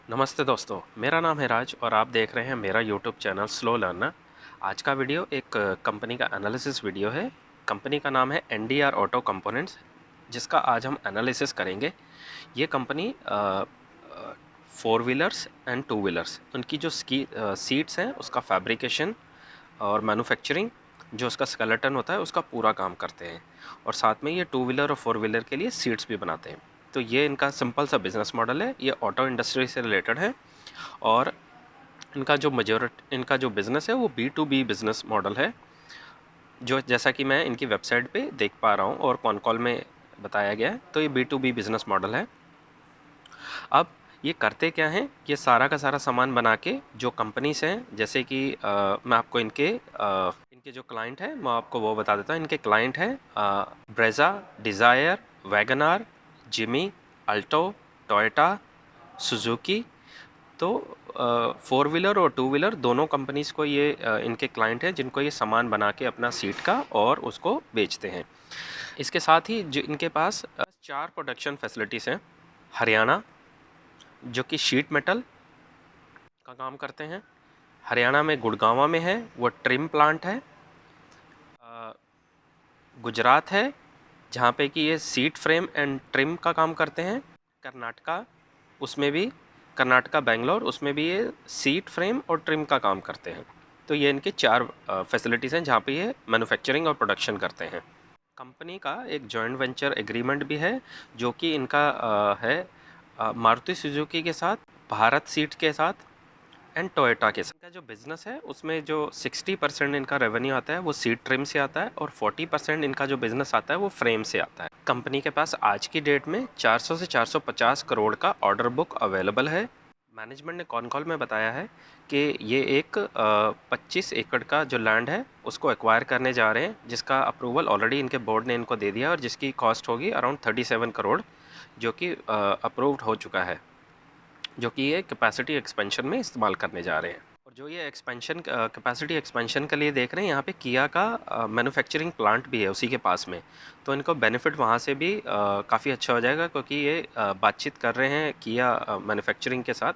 नमस्ते दोस्तों, मेरा नाम है राज और आप देख रहे हैं मेरा यूट्यूब चैनल स्लो लर्नर। आज का वीडियो एक कंपनी का एनालिसिस वीडियो है। कंपनी का नाम है एनडीआर ऑटो कंपोनेंट्स, जिसका आज हम एनालिसिस करेंगे। ये company four wheelers and two wheelers, उनकी जो सीट्स हैं उसका फैब्रिकेशन और मैन्युफैक्चरिंग, जो उसका स्केलेटन होता है उसका पूरा काम करते हैं। और साथ में ये टू व्हीलर और फोर व्हीलर के लिए सीट्स भी बनाते हैं। तो ये इनका सिंपल सा बिजनेस मॉडल है। ये ऑटो इंडस्ट्री से रिलेटेड है और इनका जो बिज़नेस है वो B to B business model है, जो जैसा कि मैं इनकी वेबसाइट पे देख पा रहा हूँ और कॉन कॉल में बताया गया है। तो ये B to B business model है। अब ये करते क्या हैं, ये सारा का सारा सामान बना के जो कंपनीज हैं, जैसे कि मैं आपको इनके जो क्लाइंट हैं मैं आपको वो बता देता हूँ। इनके क्लाइंट हैं Brezza, Dzire, WagonR, Jimny, Alto, Toyota, Suzuki. तो फोर व्हीलर और टू व्हीलर दोनों कंपनीज़ को ये इनके क्लाइंट हैं, जिनको ये सामान बना के अपना सीट का और उसको बेचते हैं। इसके साथ ही जो इनके पास चार प्रोडक्शन फैसिलिटीज़ हैं। हरियाणा, जो कि शीट मेटल का काम करते हैं। हरियाणा में गुड़गांवा में है, वो ट्रिम प्लांट है। गुजरात है, जहाँ पे कि ये सीट फ्रेम एंड ट्रिम का काम करते हैं। कर्नाटका, उसमें भी कर्नाटका बेंगलोर, उसमें भी ये सीट फ्रेम और ट्रिम का काम करते हैं। तो ये इनके चार फैसिलिटीज़ हैं जहाँ पे ये मैन्युफैक्चरिंग और प्रोडक्शन करते हैं। कंपनी का एक जॉइंट वेंचर एग्रीमेंट भी है, जो कि इनका है मारुति सुजुकी के साथ, भारत सीट के साथ एंड टोयोटा के साथ। इनका जो बिज़नेस है उसमें जो 60% इनका रेवेन्यू आता है वो सीट ट्रिम से आता है और 40% इनका जो बिज़नेस आता है वो फ्रेम से आता है। कंपनी के पास आज की डेट में 400 से 450 करोड़ का ऑर्डर बुक अवेलेबल है। मैनेजमेंट ने कॉन कॉल में बताया है कि ये एक 25 एकड़ का जो लैंड है उसको एक्वायर करने जा रहे हैं, जिसका अप्रूवल ऑलरेडी इनके बोर्ड ने इनको दे दिया और जिसकी कॉस्ट होगी अराउंड 37 करोड़, जो कि अप्रूव्ड हो चुका है, जो कि ये कैपेसिटी एक्सपेंशन में इस्तेमाल करने जा रहे हैं। और जो ये एक्सपेंशन कैपेसिटी एक्सपेंशन के लिए देख रहे हैं, यहाँ पे किया का मैन्युफैक्चरिंग प्लांट भी है उसी के पास में। तो इनको बेनिफिट वहाँ से भी काफ़ी अच्छा हो जाएगा, क्योंकि ये बातचीत कर रहे हैं किया मैन्युफैक्चरिंग के साथ।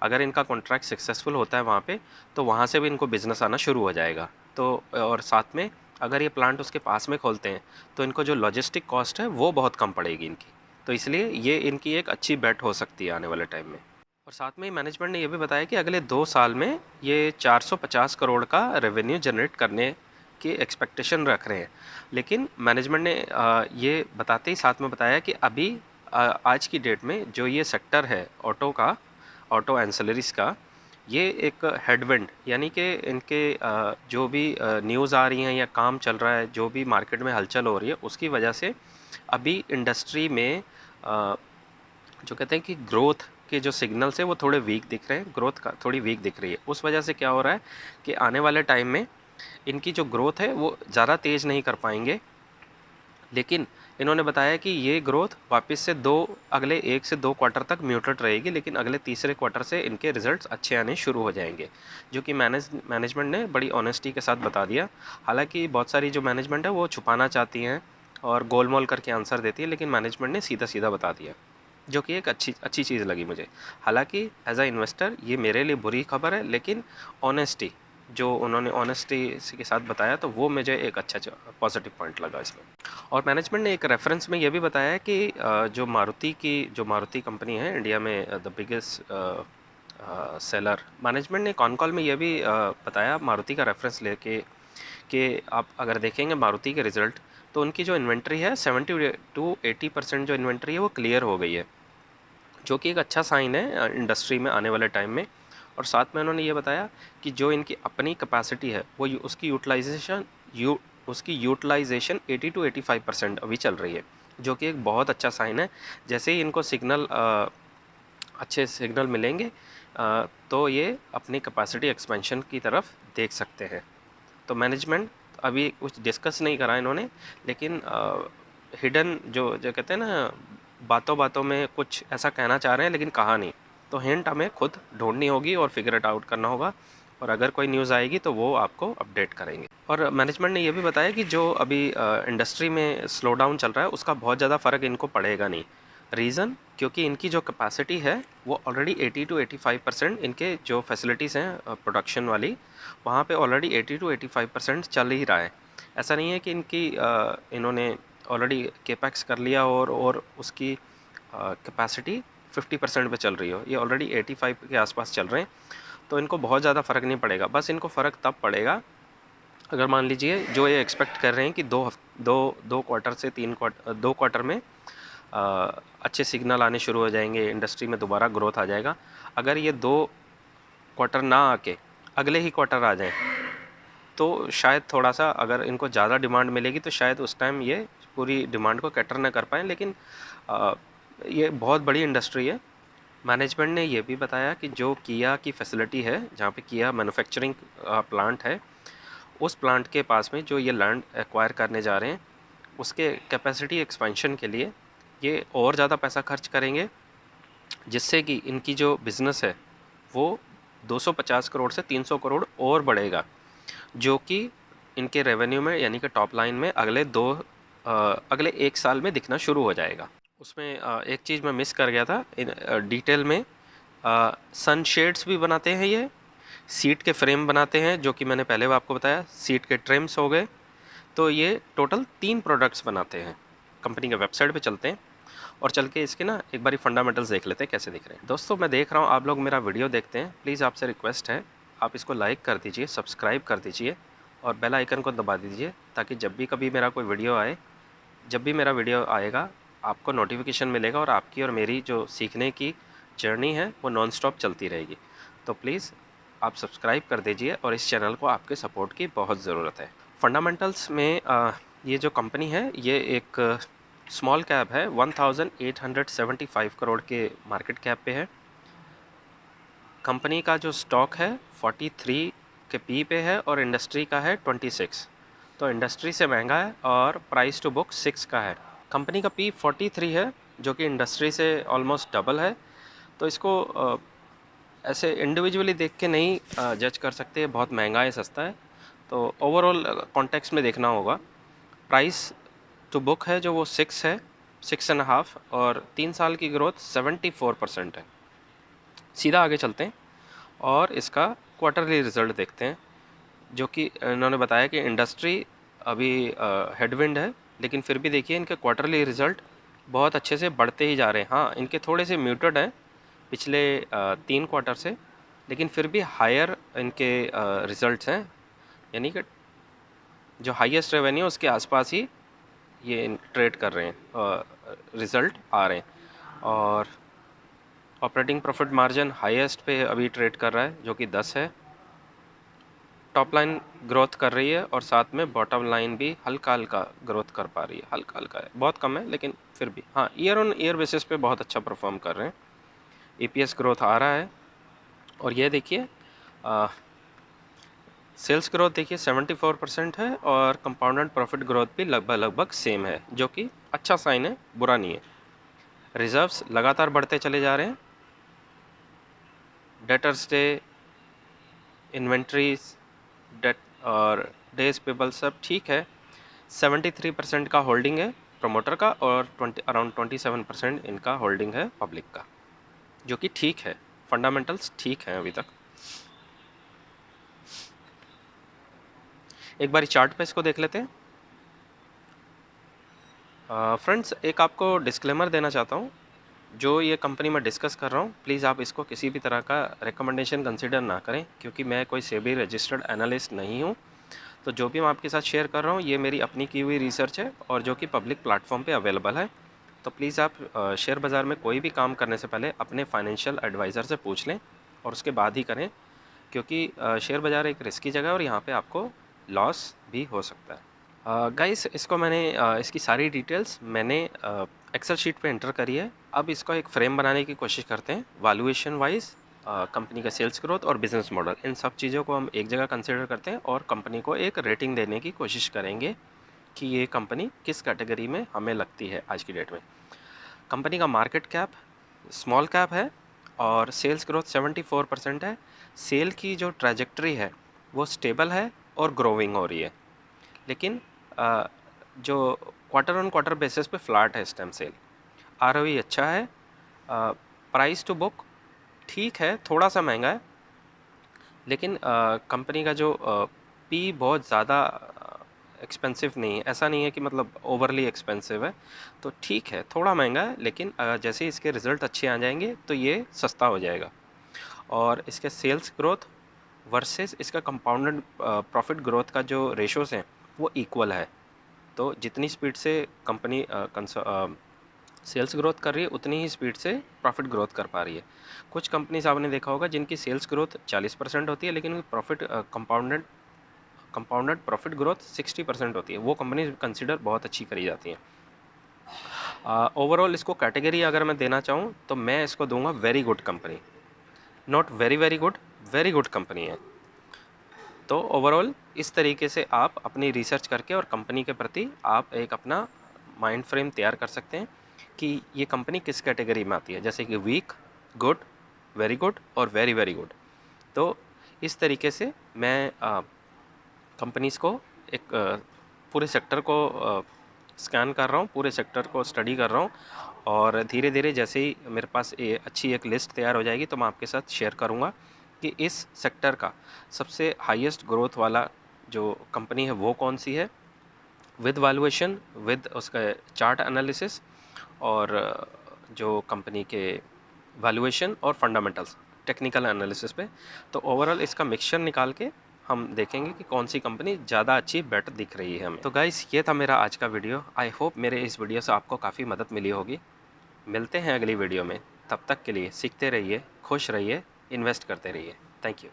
अगर इनका कॉन्ट्रैक्ट सक्सेसफुल होता है वहाँ पे, तो वहाँ से भी इनको बिज़नेस आना शुरू हो जाएगा। तो और साथ में अगर ये प्लांट उसके पास में खोलते हैं तो इनको जो लॉजिस्टिक कॉस्ट है वो बहुत कम पड़ेगी इनकी। तो इसलिए ये इनकी एक अच्छी बेट हो सकती है आने वाले टाइम में। और साथ में मैनेजमेंट ने यह भी बताया कि अगले 2 साल में ये 450 करोड़ का रेवेन्यू जनरेट करने की एक्सपेक्टेशन रख रहे हैं। लेकिन मैनेजमेंट ने ये बताते ही साथ में बताया कि अभी आज की डेट में जो ये सेक्टर है ऑटो एंसिलरीज का, ये एक हेडविंड, यानी कि इनके जो भी न्यूज़ आ रही हैं या काम चल रहा है, जो भी मार्केट में हलचल हो रही है, उसकी वजह से अभी इंडस्ट्री में जो कहते हैं कि ग्रोथ के जो सिग्नल्स है वो थोड़े वीक दिख रहे हैं। ग्रोथ का थोड़ी वीक दिख रही है। उस वजह से क्या हो रहा है कि आने वाले टाइम में इनकी जो ग्रोथ है वो ज़्यादा तेज़ नहीं कर पाएंगे। लेकिन इन्होंने बताया कि ये ग्रोथ वापस से अगले 1 से 2 क्वार्टर तक म्यूटेड रहेगी, लेकिन अगले तीसरे क्वार्टर से इनके रिजल्ट्स अच्छे आने शुरू हो जाएंगे, जो कि मैनेजमेंट ने बड़ी ऑनेस्टी के साथ बता दिया। हालांकि बहुत सारी जो मैनेजमेंट है वो छुपाना चाहती हैं और गोलमोल करके आंसर देती है, लेकिन मैनेजमेंट ने सीधा सीधा बता दिया, जो कि एक अच्छी चीज़ लगी मुझे। हालांकि एज अ इन्वेस्टर ये मेरे लिए बुरी खबर है, लेकिन ऑनेस्टी, जो उन्होंने ऑनेस्टी के साथ बताया, तो वो मुझे एक अच्छा पॉजिटिव पॉइंट लगा इसमें। और मैनेजमेंट ने एक रेफरेंस में ये भी बताया है कि जो मारुति कंपनी है इंडिया में द बिगेस्ट सेलर। मैनेजमेंट ने कॉन कॉल में ये भी बताया मारुति का रेफरेंस लेके कि आप अगर देखेंगे मारुति के रिज़ल्ट, तो उनकी जो इन्वेंट्री है 70 टू 80% जो इन्वेंट्री है वो क्लियर हो गई है, जो कि एक अच्छा साइन है इंडस्ट्री में आने वाले टाइम में। और साथ में उन्होंने ये बताया कि जो इनकी अपनी कैपेसिटी है वो उसकी यूटिलाइजेशन 80 टू 85% अभी चल रही है, जो कि एक बहुत अच्छा साइन है। जैसे ही इनको अच्छे सिग्नल मिलेंगे तो ये अपनी कैपेसिटी एक्सपेंशन की तरफ देख सकते हैं। तो मैनेजमेंट अभी कुछ डिस्कस नहीं करा इन्होंने, लेकिन हिडन जो कहते हैं ना, बातों बातों में कुछ ऐसा कहना चाह रहे हैं लेकिन कहा नहीं। तो हिंट हमें खुद ढूंढनी होगी और फिगर इट आउट करना होगा, और अगर कोई न्यूज़ आएगी तो वो आपको अपडेट करेंगे। और मैनेजमेंट ने ये भी बताया कि जो अभी इंडस्ट्री में स्लो डाउन चल रहा है उसका बहुत ज़्यादा फ़र्क इनको पड़ेगा नहीं। रीज़न क्योंकि इनकी जो कैपेसिटी है वो ऑलरेडी 80 to 85% इनके जो फैसिलिटीज़ हैं प्रोडक्शन वाली, वहाँ पे ऑलरेडी 80 to 85% चल ही रहा है। ऐसा नहीं है कि इन्होंने ऑलरेडी केपेक्स कर लिया और उसकी कैपेसिटी 50% पे चल रही हो। ये ऑलरेडी 85 के आसपास चल रहे हैं, तो इनको बहुत ज़्यादा फ़र्क नहीं पड़ेगा। बस इनको फ़र्क तब पड़ेगा अगर मान लीजिए जो ये एक्सपेक्ट कर रहे हैं कि दो क्वार्टर से 2 क्वार्टर में अच्छे सिग्नल आने शुरू हो जाएंगे, इंडस्ट्री में दोबारा ग्रोथ आ जाएगा। अगर ये 2 क्वार्टर ना आके अगले ही क्वार्टर आ जाएं तो शायद थोड़ा सा, अगर इनको ज़्यादा डिमांड मिलेगी तो शायद उस टाइम ये पूरी डिमांड को कैटर ना कर पाएँ। लेकिन ये बहुत बड़ी इंडस्ट्री है। मैनेजमेंट ने ये भी बताया कि जो किया की फैसिलिटी है, जहाँ पे किया मैन्युफैक्चरिंग प्लांट है, उस प्लांट के पास में जो ये लैंड एक्वायर करने जा रहे हैं, उसके कैपेसिटी एक्सपेंशन के लिए ये और ज़्यादा पैसा खर्च करेंगे, जिससे कि इनकी जो बिज़नेस है वो 250 करोड़ से 300 करोड़ और बढ़ेगा, जो कि इनके रेवेन्यू में यानी कि टॉप लाइन में अगले 1 साल में दिखना शुरू हो जाएगा। उसमें एक चीज़ मैं मिस कर गया था डिटेल में, सन शेड्स भी बनाते हैं ये, सीट के फ्रेम बनाते हैं, जो कि मैंने पहले आपको बताया, सीट के ट्रिम्स हो गए। तो ये टोटल 3 प्रोडक्ट्स बनाते हैं। कंपनी के वेबसाइट पे चलते हैं और चल के इसके ना एक बारी फंडामेंटल्स देख लेते हैं कैसे दिख रहे हैं। दोस्तों, मैं देख रहा हूँ आप लोग मेरा वीडियो देखते हैं, प्लीज़ आपसे रिक्वेस्ट है आप इसको लाइक कर दीजिए, सब्सक्राइब कर दीजिए और बेल आइकन को दबा दीजिए, ताकि जब भी कभी मेरा कोई वीडियो आए, जब भी मेरा वीडियो आएगा आपको नोटिफिकेशन मिलेगा और आपकी और मेरी जो सीखने की जर्नी है वो नॉन स्टॉप चलती रहेगी। तो प्लीज़ आप सब्सक्राइब कर दीजिए और इस चैनल को आपके सपोर्ट की बहुत ज़रूरत है। फंडामेंटल्स में ये जो कंपनी है ये एक स्मॉल कैप है, 1875 करोड़ के मार्केट कैप पे है। कंपनी का जो स्टॉक है 43 के पी पे है और इंडस्ट्री का है 26, तो इंडस्ट्री से महंगा है और प्राइस टू बुक 6 का है। कंपनी का पी 43 है, जो कि इंडस्ट्री से ऑलमोस्ट डबल है। तो इसको ऐसे इंडिविजुअली देख के नहीं जज कर सकते बहुत महंगा है सस्ता है, तो ओवरऑल कॉन्टेक्स्ट में देखना होगा। प्राइस टू बुक है जो वो 6 है, 6.5, और 3 साल की ग्रोथ 74% है। सीधा आगे चलते हैं और इसका क्वार्टरली रिजल्ट देखते हैं, जो कि इन्होंने बताया कि इंडस्ट्री अभी हेडविंड है, लेकिन फिर भी देखिए इनके क्वार्टरली रिजल्ट बहुत अच्छे से बढ़ते ही जा रहे हैं। हाँ, इनके थोड़े से म्यूटेड हैं पिछले 3 क्वार्टर से, लेकिन फिर भी हायर इनके रिजल्ट्स हैं, यानी कि जो हाईएस्ट रेवेन्यू उसके आसपास ही ये ट्रेड कर रहे हैं, रिज़ल्ट आ रहे हैं। और ऑपरेटिंग प्रॉफिट मार्जिन हाईएस्ट पे अभी ट्रेड कर रहा है, जो कि 10 है। टॉप लाइन ग्रोथ कर रही है और साथ में बॉटम लाइन भी हल्का हल्का ग्रोथ कर पा रही है, हल्का हल्का है, बहुत कम है लेकिन फिर भी। हाँ, ईयर ऑन ईयर बेसिस पे बहुत अच्छा परफॉर्म कर रहे हैं। ईपीएस ग्रोथ आ रहा है और ये देखिए सेल्स ग्रोथ देखिए 74% है और कंपाउंडेड प्रॉफिट ग्रोथ भी लगभग सेम है, जो कि अच्छा साइन है, बुरा नहीं है। रिजर्व्स लगातार बढ़ते चले जा रहे हैं। डेटर्स डे, इन्वेंट्रीज, डेट और डेज पेबल सब ठीक है। 73% का होल्डिंग है प्रमोटर का और अराउंड 27% इनका होल्डिंग है पब्लिक का, जो कि ठीक है। फंडामेंटल्स ठीक हैं अभी तक। एक बार चार्ट पे इसको देख लेते हैं। फ्रेंड्स, एक आपको डिस्क्लेमर देना चाहता हूँ, जो ये कंपनी मैं डिस्कस कर रहा हूँ, प्लीज़ आप इसको किसी भी तरह का रिकमेंडेशन कंसिडर ना करें, क्योंकि मैं कोई सेबी रजिस्टर्ड एनालिस्ट नहीं हूँ। तो जो भी मैं आपके साथ शेयर कर रहा हूँ ये मेरी अपनी की हुई रिसर्च है और जो कि पब्लिक प्लेटफॉर्म पे अवेलेबल है। तो प्लीज़ आप शेयर बाज़ार में कोई भी काम करने से पहले अपने फाइनेंशियल एडवाइज़र से पूछ लें और उसके बाद ही करें, क्योंकि शेयर बाज़ार एक रिस्की जगह है और यहाँ पे आपको लॉस भी हो सकता है। गाइस, इसको मैंने इसकी सारी डिटेल्स मैंने एक्सेल शीट पे एंटर करी है। अब इसको एक फ्रेम बनाने की कोशिश करते हैं, वैल्यूएशन वाइज, कंपनी का सेल्स ग्रोथ और बिजनेस मॉडल, इन सब चीज़ों को हम एक जगह कंसिडर करते हैं और कंपनी को एक रेटिंग देने की कोशिश करेंगे कि ये कंपनी किस कैटेगरी में हमें लगती है आज की डेट में। कंपनी का मार्केट कैप स्मॉल कैप है और सेल्स ग्रोथ 74% है। सेल की जो ट्रैजेक्टरी है वो स्टेबल है और ग्रोविंग हो रही है, लेकिन जो क्वार्टर ऑन क्वार्टर बेसिस पे फ्लैट है इस टाइम सेल। ROE अच्छा है, प्राइस टू बुक ठीक है, थोड़ा सा महंगा है, लेकिन कंपनी का जो पी बहुत ज़्यादा एक्सपेंसिव नहीं है, ऐसा नहीं है कि मतलब ओवरली एक्सपेंसिव है, तो ठीक है, थोड़ा महंगा है, लेकिन जैसे ही इसके रिज़ल्ट अच्छे आ जाएंगे तो ये सस्ता हो जाएगा। और इसके सेल्स ग्रोथ वर्सेस इसका कंपाउंडेड प्रॉफिट ग्रोथ का जो रेशोज़ हैं वो इक्वल है। तो जितनी स्पीड से कंपनी सेल्स ग्रोथ कर रही है उतनी ही स्पीड से प्रॉफिट ग्रोथ कर पा रही है। कुछ कंपनीज आपने देखा होगा जिनकी सेल्स ग्रोथ 40% होती है, लेकिन प्रॉफिट कंपाउंडेड प्रॉफिट ग्रोथ 60% होती है, वो कंपनीज कंसिडर बहुत अच्छी करी जाती हैं। ओवरऑल इसको कैटेगरी अगर मैं देना चाहूँ तो मैं इसको दूंगा very good company, not very very good, very good company है। तो ओवरऑल इस तरीके से आप अपनी रिसर्च करके और कंपनी के प्रति आप एक अपना माइंड फ्रेम तैयार कर सकते हैं कि ये कंपनी किस कैटेगरी में आती है, जैसे कि वीक, गुड, वेरी गुड और वेरी वेरी गुड। तो इस तरीके से मैं कंपनीज़ को एक पूरे सेक्टर को स्कैन कर रहा हूँ, पूरे सेक्टर को स्टडी कर रहा हूँ, और धीरे धीरे जैसे ही मेरे पास अच्छी एक लिस्ट तैयार हो जाएगी तो मैं आपके साथ शेयर करूँगा कि इस सेक्टर का सबसे हाईएस्ट ग्रोथ वाला जो कंपनी है वो कौन सी है, विद वैल्यूएशन, विद उसका चार्ट एनालिसिस, और जो कंपनी के वैल्यूएशन और फंडामेंटल्स टेक्निकल एनालिसिस पे। तो ओवरऑल इसका मिक्सचर निकाल के हम देखेंगे कि कौन सी कंपनी ज़्यादा अच्छी बेटर दिख रही है हमें। तो गाइस ये था मेरा आज का वीडियो। आई होप मेरे इस वीडियो से आपको काफ़ी मदद मिली होगी। मिलते हैं अगली वीडियो में, तब तक के लिए सीखते रहिए, खुश रहिए, इन्वेस्ट करते रहिए। Thank you.